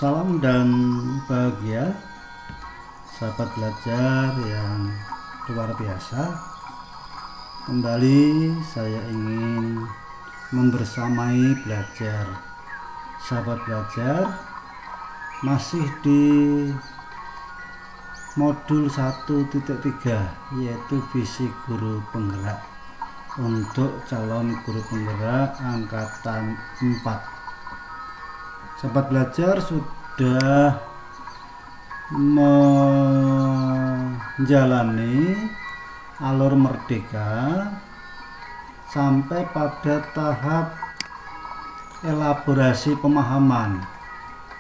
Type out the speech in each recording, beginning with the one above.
Salam dan bahagia sahabat belajar yang luar biasa. Kembali saya ingin membersamai belajar. Sahabat belajar masih di modul 1.3, yaitu visi guru penggerak untuk calon guru penggerak angkatan 4. Sahabat belajar sudah menjalani alur merdeka sampai pada tahap elaborasi pemahaman,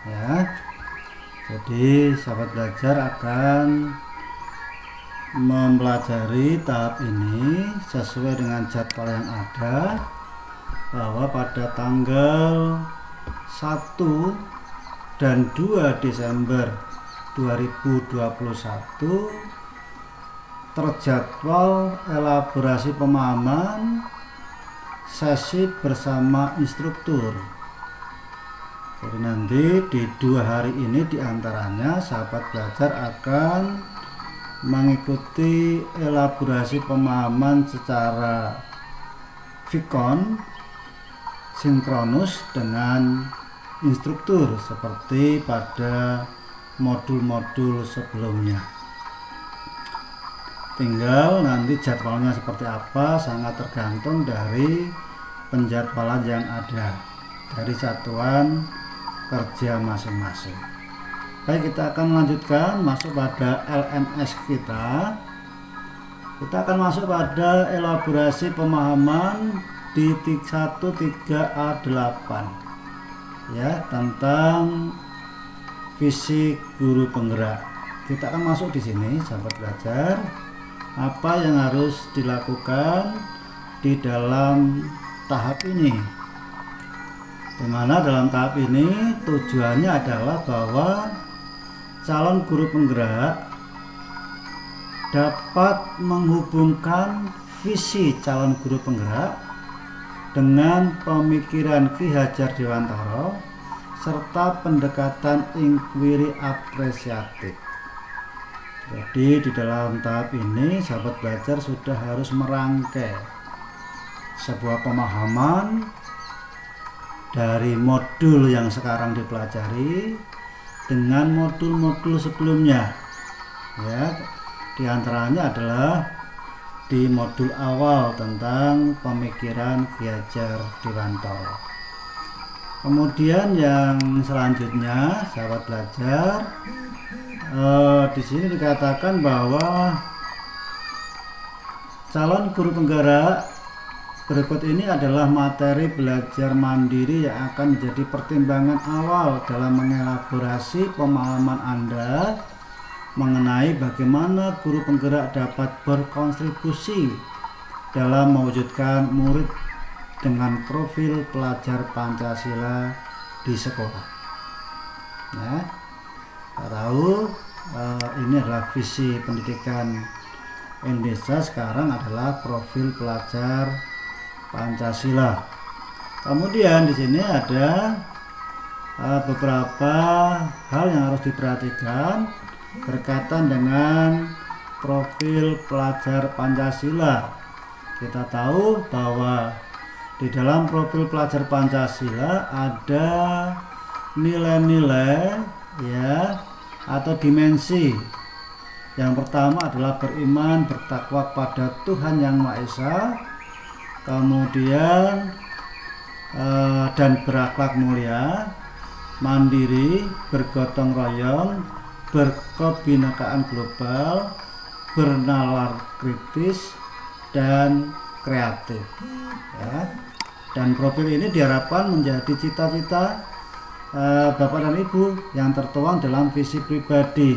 ya. Jadi sahabat belajar akan mempelajari tahap ini sesuai dengan jadwal yang ada, bahwa pada tanggal 1 dan 2 Desember 2021 terjadwal elaborasi pemahaman sesi bersama instruktur. Jadi nanti di 2 hari ini diantaranya sahabat belajar akan mengikuti elaborasi pemahaman secara vikon sinkronus dengan instruktur seperti pada modul-modul sebelumnya. Tinggal nanti jadwalnya seperti apa sangat tergantung dari penjadwalan yang ada dari satuan kerja masing-masing. Baik, kita akan melanjutkan masuk pada LMS kita. Kita akan masuk pada elaborasi pemahaman di 13A8, ya, tentang visi guru penggerak. Kita akan masuk di sini sahabat belajar, apa yang harus dilakukan di dalam tahap ini, dimana dalam tahap ini tujuannya adalah bahwa calon guru penggerak dapat menghubungkan visi calon guru penggerak dengan pemikiran Ki Hajar Dewantara serta pendekatan inquiry apresiatif. Jadi di dalam tahap ini sahabat belajar sudah harus merangkai sebuah pemahaman dari modul yang sekarang dipelajari dengan modul-modul sebelumnya, ya. Di antaranya adalah di modul awal tentang pemikiran Ki Hajar Dewantara. Kemudian yang selanjutnya sahabat belajar, di sini dikatakan bahwa calon guru penggerak berikut ini adalah materi belajar mandiri yang akan menjadi pertimbangan awal dalam mengelaborasi pemahaman Anda mengenai bagaimana guru penggerak dapat berkontribusi dalam mewujudkan murid dengan profil pelajar Pancasila di sekolah. Ya, kita tahu ini adalah visi pendidikan Indonesia sekarang adalah profil pelajar Pancasila. Kemudian di sini ada beberapa hal yang harus diperhatikan berkaitan dengan profil pelajar Pancasila. Kita tahu bahwa di dalam profil pelajar Pancasila ada nilai-nilai, ya, atau dimensi. Yang pertama adalah beriman, bertakwa pada Tuhan Yang Maha Esa, kemudian dan berakhlak mulia, mandiri, bergotong royong, berkebinekaan global, bernalar kritis, dan kreatif, ya. Dan profil ini diharapkan menjadi cita-cita Bapak dan Ibu yang tertuang dalam visi pribadi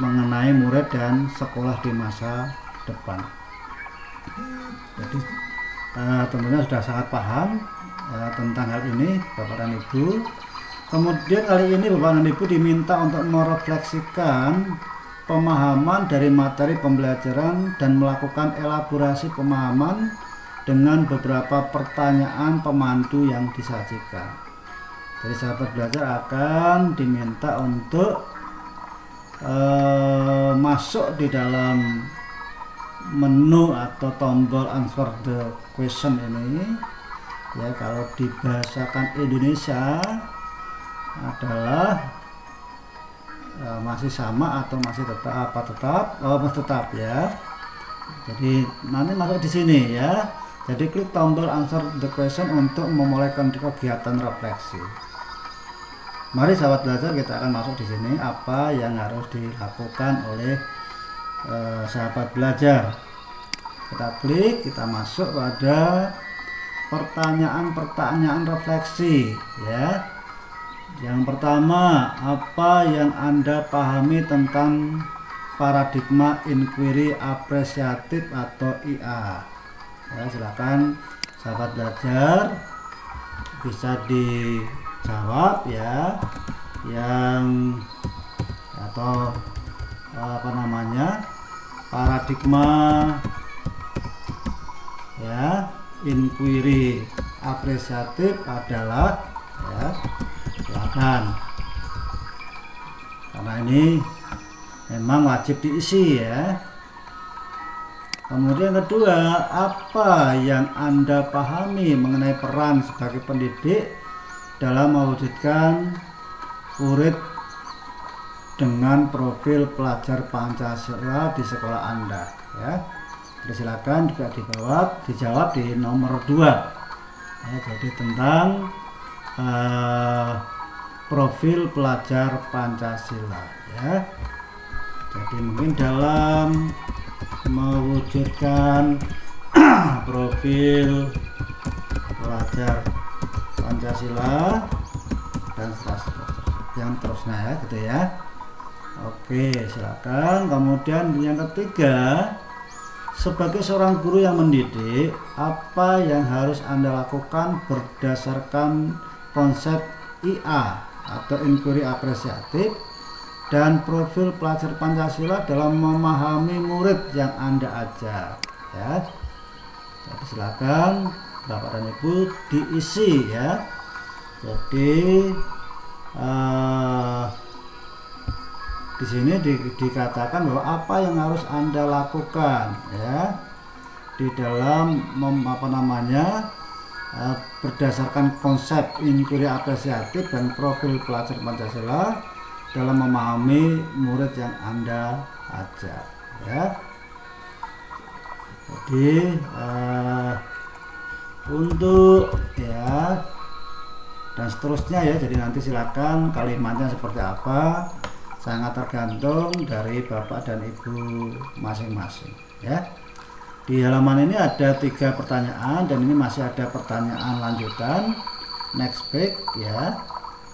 mengenai murid dan sekolah di masa depan. Jadi tentunya sudah sangat paham tentang hal ini Bapak dan Ibu. Kemudian kali ini Bapak dan Ibu diminta untuk merefleksikan pemahaman dari materi pembelajaran dan melakukan elaborasi pemahaman dengan beberapa pertanyaan pemandu yang disajikan. Jadi sahabat belajar akan diminta untuk masuk di dalam menu atau tombol answer the question ini ya. Kalau dibahasakan Indonesia adalah masih sama atau masih tetap ya. Jadi nanti masuk di sini ya. Jadi klik tombol answer the question untuk memulai kegiatan refleksi. Mari sahabat belajar, kita akan masuk di sini apa yang harus dilakukan oleh sahabat belajar. Kita klik, kita masuk pada pertanyaan-pertanyaan refleksi ya. Yang pertama, apa yang Anda pahami tentang paradigma inquiry apresiatif atau IA? Ya, silakan sahabat belajar bisa dijawab ya, yang atau paradigma ya inquiry apresiatif adalah ya, silakan, karena ini memang wajib diisi ya. Kemudian kedua, apa yang Anda pahami mengenai peran sebagai pendidik dalam mewujudkan murid dengan profil pelajar Pancasila di sekolah Anda ya. Jadi silakan juga dijawab di nomor 2 ya, jadi tentang profil pelajar Pancasila ya. Jadi mungkin dalam mewujudkan profil pelajar Pancasila dan yang terusnya ya, gitu ya. Oke, silakan. Kemudian yang ketiga, sebagai seorang guru yang mendidik, apa yang harus Anda lakukan berdasarkan konsep IA atau inquiry apresiatif dan profil pelajar Pancasila dalam memahami murid yang Anda ajar ya. Jadi silakan Bapak dan Ibu diisi ya. Jadi di sini dikatakan bahwa apa yang harus Anda lakukan ya di dalam berdasarkan konsep inquiry apresiatif dan profil pelajar Pancasila dalam memahami murid yang Anda ajar ya. Jadi untuk ya dan seterusnya ya, jadi nanti silakan kalimatnya seperti apa sangat tergantung dari Bapak dan Ibu masing-masing ya. Di halaman ini ada 3 pertanyaan dan ini masih ada pertanyaan lanjutan. Next page ya,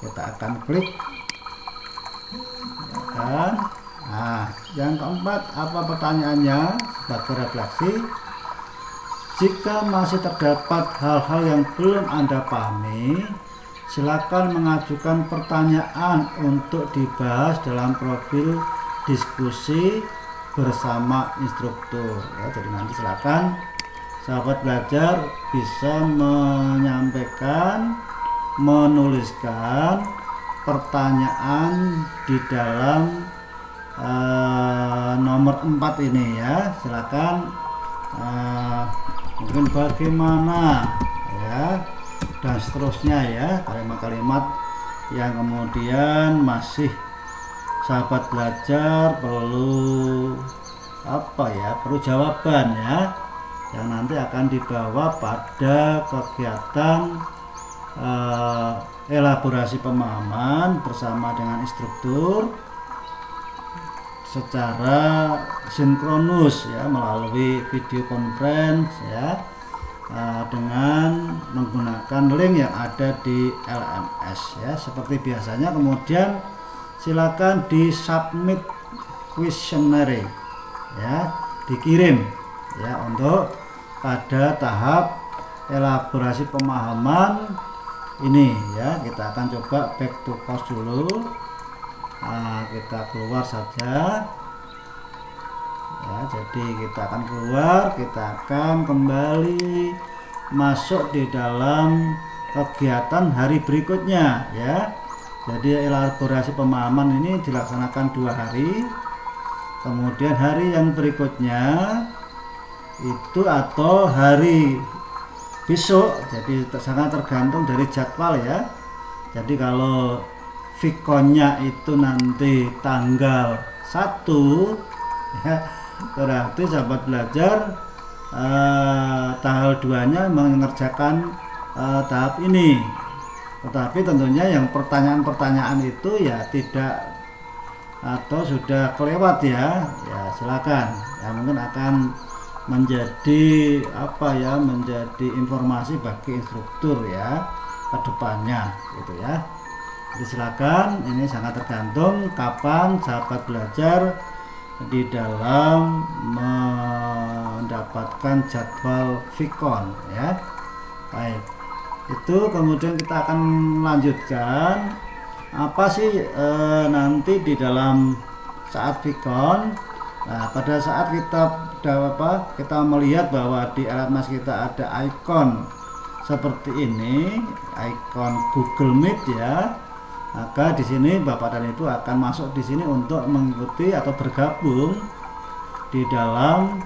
kita akan klik ya kan. Nah, yang keempat, apa pertanyaannya sebagai refleksi? Jika masih terdapat hal-hal yang belum Anda pahami, silakan mengajukan pertanyaan untuk dibahas dalam profil diskusi bersama instruktur ya. Jadi nanti silakan sahabat belajar bisa menyampaikan, menuliskan pertanyaan di dalam nomor 4 ini ya. Silakan mungkin bagaimana ya dan seterusnya ya, kalimat-kalimat yang kemudian masih sahabat belajar perlu perlu jawaban ya, yang nanti akan dibawa pada kegiatan elaborasi pemahaman bersama dengan instruktur secara sinkronus ya, melalui video conference ya, dengan menggunakan link yang ada di LMS ya, seperti biasanya. Kemudian silakan di submit questionnaire ya, dikirim ya untuk pada tahap elaborasi pemahaman ini ya. Kita akan coba back to course dulu. Kita keluar saja ya, jadi kita akan keluar, kita akan kembali masuk di dalam kegiatan hari berikutnya ya. Jadi elaborasi pemahaman ini dilaksanakan 2 hari, kemudian hari yang berikutnya itu atau hari besok, jadi sangat tergantung dari jadwal ya. Jadi kalau Vikonnya itu nanti tanggal 1 ya, berarti sahabat belajar tanggal 2 nya mengerjakan tahap ini. Tetapi tentunya yang pertanyaan-pertanyaan itu ya tidak atau sudah kelewat ya silakan ya, mungkin akan menjadi menjadi informasi bagi instruktur ya ke depannya gitu ya. Jadi silakan, ini sangat tergantung kapan sahabat belajar di dalam mendapatkan jadwal Vikon ya. Baik, itu kemudian kita akan lanjutkan apa sih nanti di dalam saat Vikon. Nah, pada saat kita melihat bahwa di alat mas kita ada ikon seperti ini, ikon Google Meet ya, maka di sini Bapak dan Ibu akan masuk di sini untuk mengikuti atau bergabung di dalam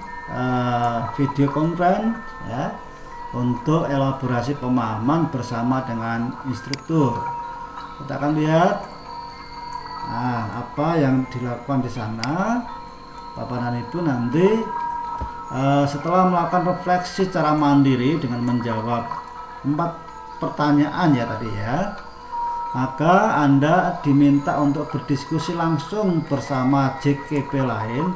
video conference ya, untuk elaborasi pemahaman bersama dengan instruktur. Kita akan lihat apa yang dilakukan di sana. Bapak dan Ibu nanti setelah melakukan refleksi secara mandiri dengan menjawab 4 pertanyaan ya tadi ya, maka Anda diminta untuk berdiskusi langsung bersama CGP lain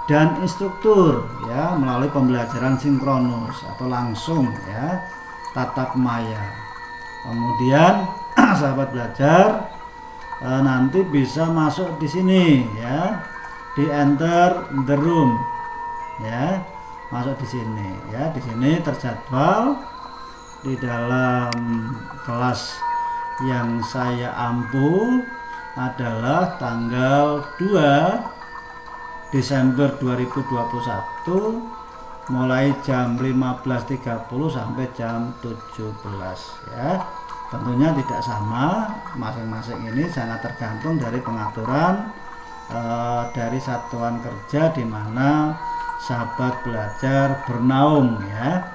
dan instruktur ya, melalui pembelajaran sinkronus atau langsung ya, tatap maya. Kemudian sahabat belajar nanti bisa masuk di sini ya, di enter the room ya, masuk di sini ya. Di sini terjadwal di dalam kelas yang saya ampu adalah tanggal 2 Desember 2021 mulai jam 15.30 sampai jam 17 ya. Tentunya tidak sama, masing-masing ini sangat tergantung dari pengaturan dari satuan kerja di mana sahabat belajar bernaung ya.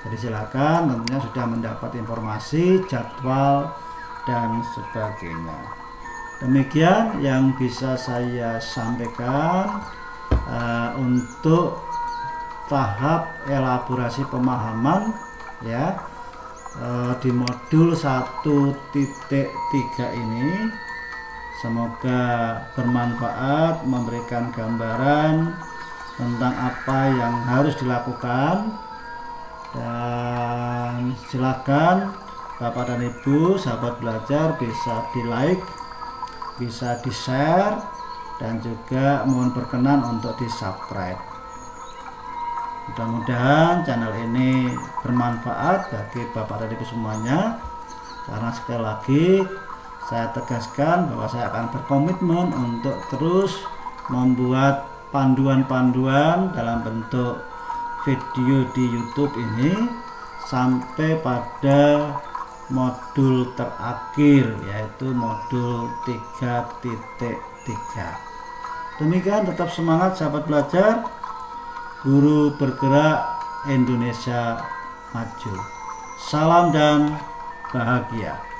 Jadi silakan, tentunya sudah mendapat informasi jadwal dan sebagainya. Demikian yang bisa saya sampaikan untuk tahap elaborasi pemahaman ya, di modul 1.3 ini. Semoga bermanfaat, memberikan gambaran tentang apa yang harus dilakukan, dan silakan Bapak dan Ibu sahabat belajar bisa di like, bisa di share, dan juga mohon berkenan untuk di subscribe. Mudah-mudahan channel ini bermanfaat bagi Bapak dan Ibu semuanya, karena sekali lagi saya tegaskan bahwa saya akan berkomitmen untuk terus membuat panduan-panduan dalam bentuk video di YouTube ini sampai pada modul terakhir, yaitu modul 3.3. Demikian, tetap semangat sahabat belajar. Guru bergerak, Indonesia maju. Salam dan bahagia.